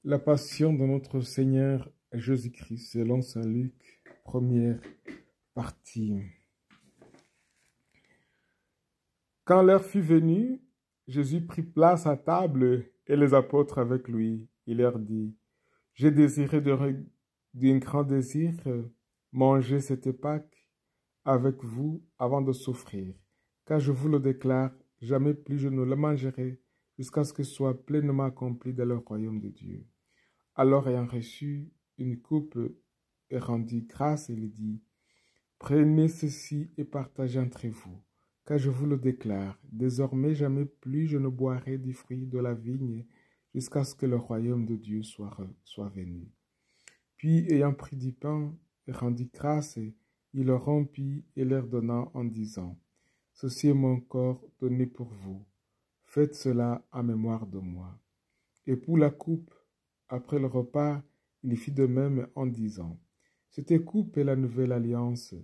La passion de notre Seigneur Jésus-Christ selon saint Luc, première partie. Quand l'heure fut venue, Jésus prit place à table et les apôtres avec lui. Il leur dit, « J'ai désiré d'un grand désir manger cette Pâque avec vous avant de souffrir, car je vous le déclare, jamais plus je ne le mangerai jusqu'à ce que soit pleinement accompli dans le royaume de Dieu. » Alors, ayant reçu une coupe et rendu grâce, il dit, « Prenez ceci et partagez entre vous, car je vous le déclare, désormais jamais plus je ne boirai du fruit de la vigne jusqu'à ce que le royaume de Dieu soit venu. » Puis, ayant pris du pain et rendu grâce, il le rompit et leur donna en disant, « Ceci est mon corps donné pour vous. Faites cela en mémoire de moi. » Et pour la coupe, après le repas, il fit de même en disant, « Cette coupe est la nouvelle alliance,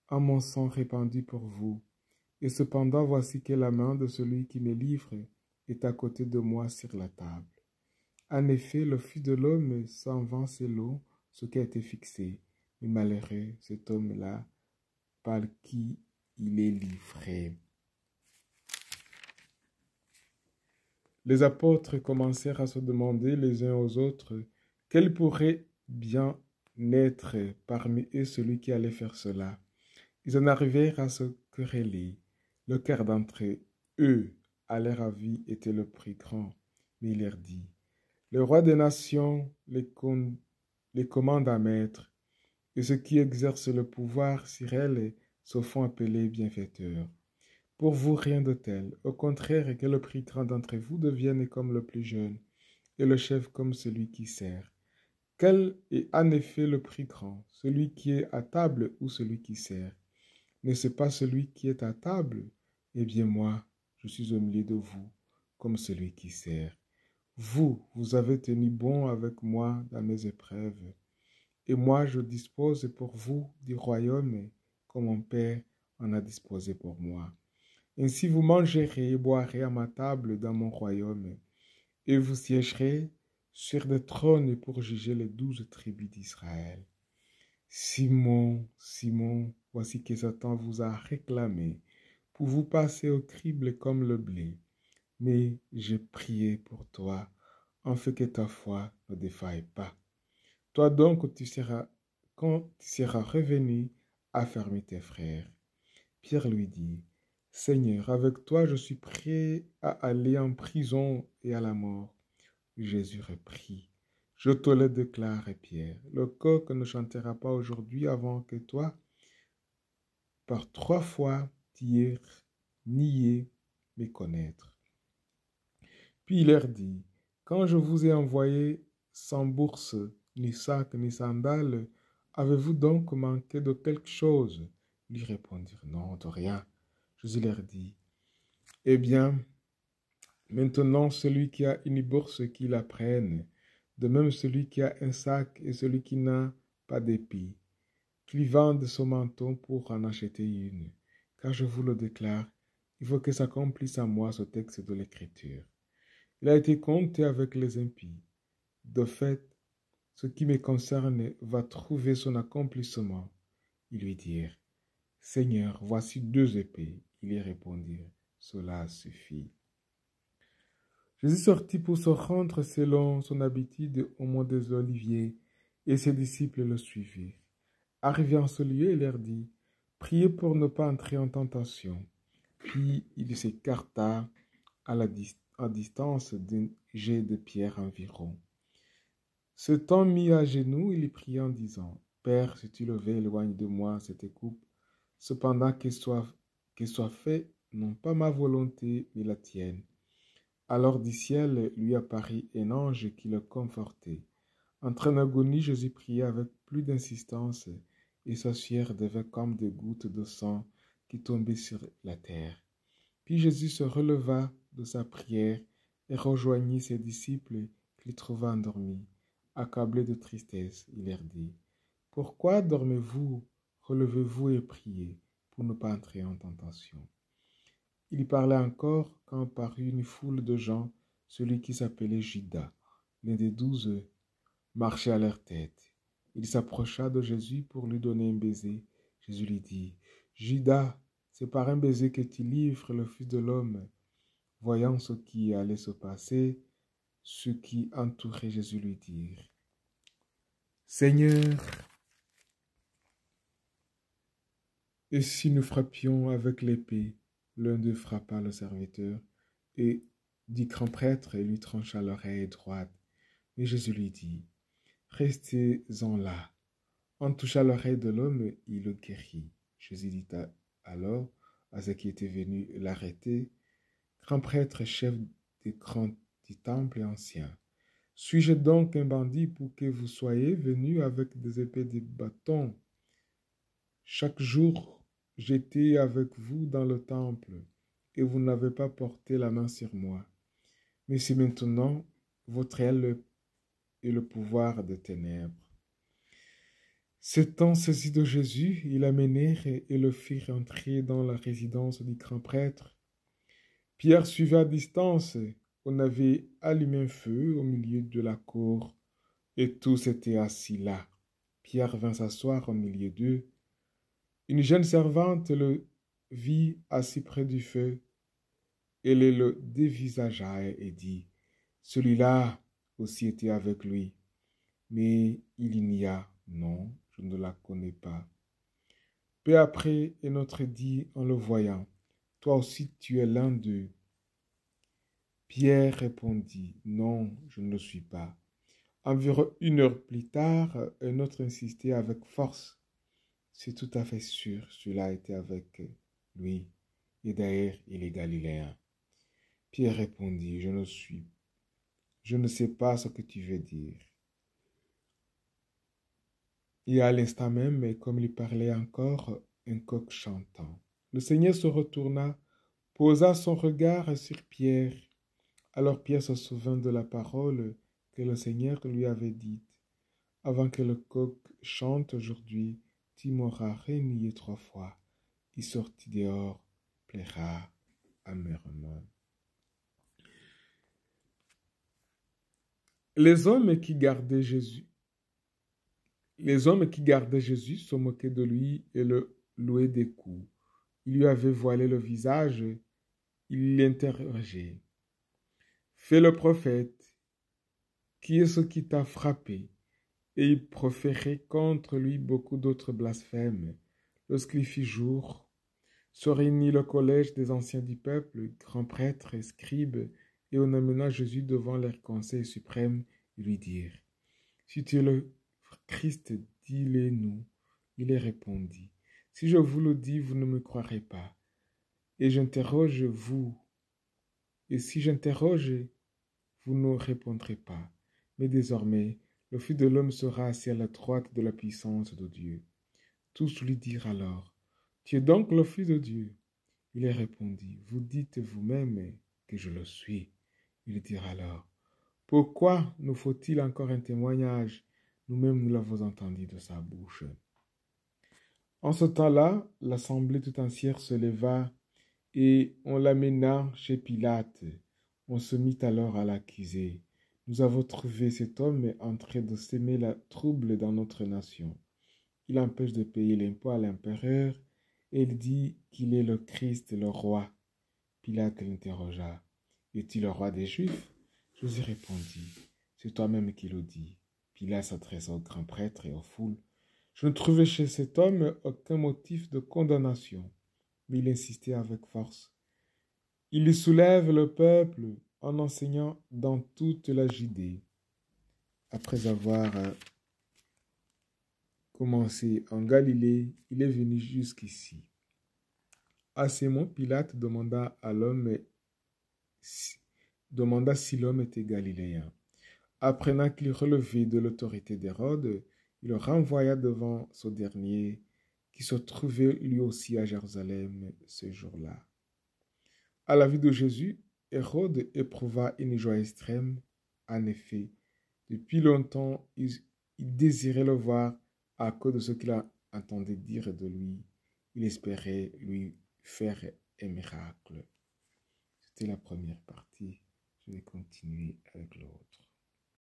en mon sang répandu pour vous. Et cependant voici que la main de celui qui me livre est à côté de moi sur la table. En effet, le Fils de l'homme s'en va selon ce qui a été fixé. Mais malheureux cet homme-là par qui il est livré. » Les apôtres commencèrent à se demander les uns aux autres quel pourrait bien être parmi eux celui qui allait faire cela. Ils en arrivèrent à se quereller. Le quart d'entre eux, à leur avis, était le plus grand. Mais il leur dit, « Le roi des nations les commande à maître, et ceux qui exercent le pouvoir sur elles se font appeler bienfaiteurs. Pour vous, rien de tel. Au contraire, que le plus grand d'entre vous devienne comme le plus jeune, et le chef comme celui qui sert. Quel est en effet le plus grand, celui qui est à table ou celui qui sert? N'est-ce pas celui qui est à table? Eh bien moi, je suis au milieu de vous, comme celui qui sert. Vous avez tenu bon avec moi dans mes épreuves, et moi je dispose pour vous du royaume, comme mon Père en a disposé pour moi. Ainsi vous mangerez et boirez à ma table dans mon royaume, et vous siégerez sur des trônes pour juger les 12 tribus d'Israël. Simon, Simon, voici que Satan vous a réclamé pour vous passer au crible comme le blé. Mais j'ai prié pour toi, afin que ta foi ne défaille pas. Toi donc, quand tu seras revenu, affermis tes frères. » Pierre lui dit, « Seigneur, avec toi je suis prêt à aller en prison et à la mort. » Jésus reprit, « Je te le déclare, Pierre, le coq ne chantera pas aujourd'hui avant que toi, par 3 fois, tu aies nié me connaître. » Puis il leur dit, « Quand je vous ai envoyé sans bourse, ni sac, ni sandales, avez-vous donc manqué de quelque chose? » Ils répondirent, « Non, de rien. » Jésus leur dit, « Eh bien, maintenant celui qui a une bourse qu'il la prenne, de même celui qui a un sac et celui qui n'a pas d'épi, qu'il vende son manteau pour en acheter une. Car je vous le déclare, il faut que s'accomplisse à moi ce texte de l'Écriture. Il a été compté avec les impies. De fait, ce qui me concerne va trouver son accomplissement. » Ils lui dirent, « Seigneur, voici 2 épées. » Ils lui répondirent, « Cela suffit. » Jésus sortit pour se rendre selon son habitude au mont des Oliviers, et ses disciples le suivirent. Arrivé en ce lieu, il leur dit, « Priez pour ne pas entrer en tentation. » Puis il s'écarta à distance d'un jet de pierre environ. S'étant mis à genoux, il pria en disant, « Père, si tu le veux, éloigne de moi cette coupe. Cependant qu'il soit fait, non pas ma volonté, mais la tienne. » Alors du ciel lui apparut un ange qui le confortait. Entre en agonie, Jésus pria avec plus d'insistance, et sa sueur devint comme des gouttes de sang qui tombaient sur la terre. Puis Jésus se releva de sa prière et rejoignit ses disciples qu'il trouva endormis. Accablé de tristesse, il leur dit, « Pourquoi dormez-vous? Relevez-vous et priez, pour ne pas entrer en tentation. » Il parlait encore quand parut une foule de gens, celui qui s'appelait Judas, l'un des 12, marchait à leur tête. Il s'approcha de Jésus pour lui donner un baiser. Jésus lui dit, Judas, c'est par un baiser que tu livres le Fils de l'homme. Voyant ce qui allait se passer, ceux qui entouraient Jésus lui dirent, Seigneur, et si nous frappions avec l'épée? L'un d'eux frappa le serviteur et du grand prêtre et lui trancha l'oreille droite. Mais Jésus lui dit, Restez-en là. On toucha l'oreille de l'homme, il le guérit. Jésus dit alors à ceux qui étaient venus l'arrêter, Grand prêtre, chef des grands du temple et ancien, suis-je donc un bandit pour que vous soyez venus avec des épées et des bâtons? Chaque jour, j'étais avec vous dans le temple, et vous n'avez pas porté la main sur moi. Mais si maintenant, votre aile est le pouvoir des ténèbres. S'étant saisi de Jésus, ils l'amenèrent et le firent entrer dans la résidence du grand prêtre. Pierre suivait à distance. On avait allumé un feu au milieu de la cour, et tous étaient assis là. Pierre vint s'asseoir au milieu d'eux. Une jeune servante le vit assis près du feu. Elle le dévisagea et dit, Celui-là aussi était avec lui. Mais il n'y a, non, je ne la connais pas. Peu après, un autre dit en le voyant, Toi aussi tu es l'un d'eux. Pierre répondit, Non, je ne le suis pas. Environ 1 heure plus tard, un autre insistait avec force. C'est tout à fait sûr, celui-là était avec lui. Et d'ailleurs, il est galiléen. Pierre répondit, Je ne sais pas ce que tu veux dire. Et à l'instant même, comme il parlait encore, un coq chantant. Le Seigneur se retourna, posa son regard sur Pierre. Alors Pierre se souvint de la parole que le Seigneur lui avait dite. Avant que le coq chante aujourd'hui, tu m'auras renié 3 fois. Il sortit dehors, pleura amèrement. Les hommes qui gardaient Jésus se moquaient de lui et le louaient des coups. Ils lui avaient voilé le visage, ils l'interrogeaient. Fais le prophète, qui est ce qui t'a frappé? Et ils proféraient contre lui beaucoup d'autres blasphèmes. Lorsqu'il fit jour, se réunit le collège des anciens du peuple, grands prêtres et scribes, et on amena Jésus devant leur conseil suprême et lui dirent, Si tu es le Christ, dis-le-nous. Il leur répondit, Si je vous le dis, vous ne me croirez pas. Et j'interroge vous. Et si j'interroge, vous ne répondrez pas. Mais désormais, le Fils de l'homme sera assis à la droite de la puissance de Dieu. Tous lui dirent alors, Tu es donc le Fils de Dieu? Il leur répondit, Vous dites vous-même que je le suis. Ils dirent alors, Pourquoi nous faut-il encore un témoignage? Nous-mêmes nous l'avons entendu de sa bouche. En ce temps-là, l'assemblée tout entière se leva et on l'amena chez Pilate. On se mit alors à l'accuser. Nous avons trouvé cet homme en train de semer la trouble dans notre nation. Il empêche de payer l'impôt à l'empereur et il dit qu'il est le Christ, le roi. Pilate l'interrogea. Es-tu le roi des Juifs? Jésus répondit. C'est toi-même qui le dis. Pilate s'adressa au grand prêtre et aux foules. Je ne trouvais chez cet homme aucun motif de condamnation. Mais il insistait avec force. Il soulève le peuple en enseignant dans toute la Judée. Après avoir commencé en Galilée, il est venu jusqu'ici. À ces mots, Pilate demanda si l'homme était galiléen. Apprenant qu'il relevait de l'autorité d'Hérode, il le renvoya devant ce dernier, qui se trouvait lui aussi à Jérusalem ce jour-là. À la vue de Jésus, Hérode éprouva une joie extrême. En effet, depuis longtemps, il désirait le voir à cause de ce qu'il entendait dire de lui. Il espérait lui faire un miracle. C'était la première partie. Je vais continuer avec l'autre.